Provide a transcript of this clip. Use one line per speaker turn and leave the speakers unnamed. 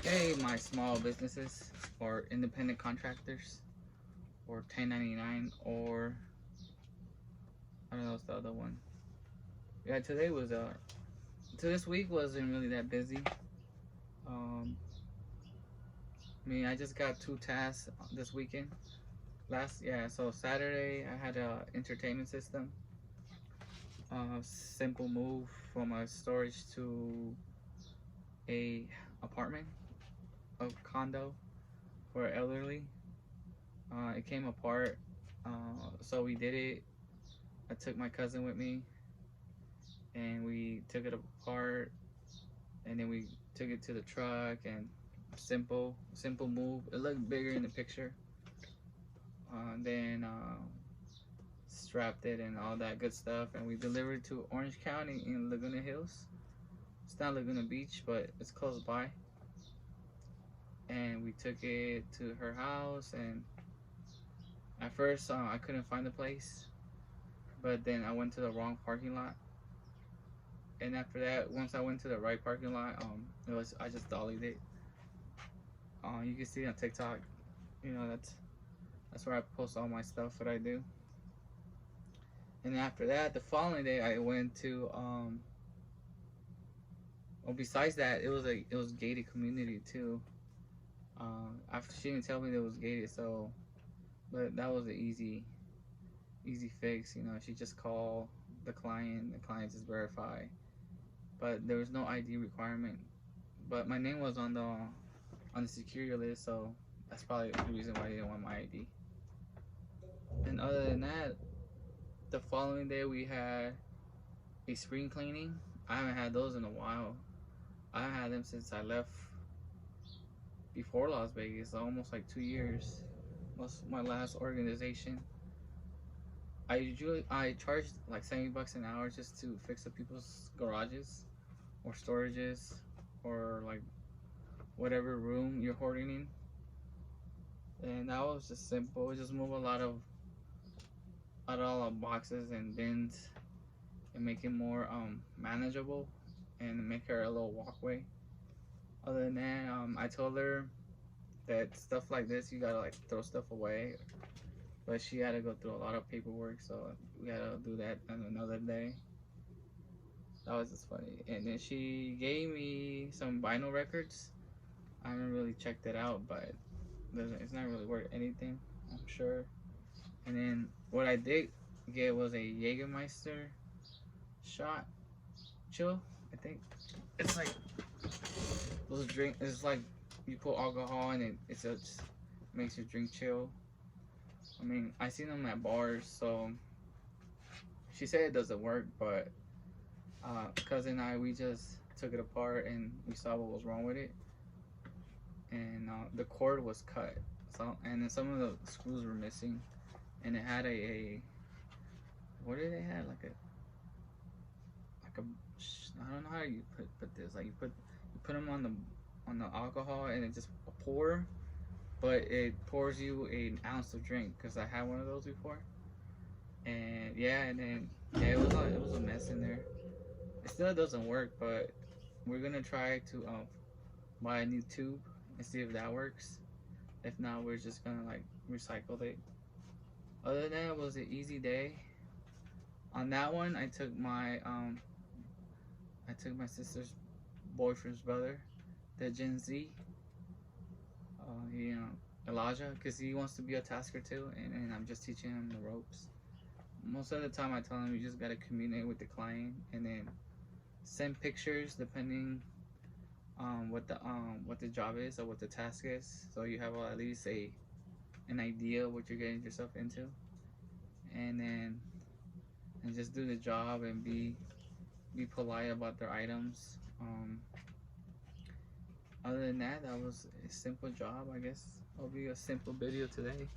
Hey, my small businesses or independent contractors or 1099 or I don't know what's the other one. Yeah, to this week wasn't really that busy. Um, I just got two tasks this weekend. So Saturday I had a entertainment system. Simple move from a storage to a apartment, a condo for elderly. It came apart, so we did it. I took my cousin with me, and we took it apart, and then we took it to the truck, and simple move. It looked bigger in the picture. Then strapped it and all that good stuff, and we delivered to Orange County in Laguna Hills. It's not Laguna Beach, but it's close by. And we took it to her house, and at first I couldn't find the place, but then I went to the wrong parking lot. And after that, once I went to the right parking lot, I just dollied it. You can see on TikTok, that's where I post all my stuff that I do. And after that, the following day, I went to well, besides that, it was gated community too. After she didn't tell me that it was gated, so but that was an easy fix. She just called the client just verify, but there was no ID requirement. But my name was on the security list, so that's probably the reason why they didn't want my ID. And other than that, the following day we had a spring cleaning. I haven't had those in a while. I haven't had them since I left before Las Vegas, so almost like 2 years. Was my last organization. I charged like $70 an hour just to fix up people's garages or storages or like whatever room you're hoarding in. And that was just simple. Just move a lot of out all the boxes and bins and make it more manageable and make her a little walkway. Other than that, I told her that stuff like this you gotta like throw stuff away, but she had to go through a lot of paperwork, so we had to do that on another day. That was just funny. And then she gave me some vinyl records. I haven't really checked it out, but it's not really worth anything, I'm sure. And then what I did get was a Jägermeister shot chill. I think it's like those drink. It's like you put alcohol in it. It just makes your drink chill. I seen them at bars, so she said it doesn't work, but cousin and I, we just took it apart and we saw what was wrong with it, and the cord was cut, and then some of the screws were missing, and it had a what did they have like a I don't know how you put this, like you put them on the alcohol and it just pour, but it pours you an ounce of drink because I had one of those before, and yeah, and then yeah, it was a mess in there. It still doesn't work, but we're gonna try to buy a new tube and see if that works. If not, we're just gonna like recycle it. Other than that, it was an easy day. On that one, I took my sister's boyfriend's brother, the Gen Z, Elijah, because he wants to be a tasker too, and I'm just teaching him the ropes. Most of the time, I tell him you just gotta communicate with the client and then send pictures depending what the job is or what the task is, so you have at least an idea of what you're getting yourself into, and then and just do the job and be polite about their items. Other than that, that was a simple job. I guess it'll be a simple video today.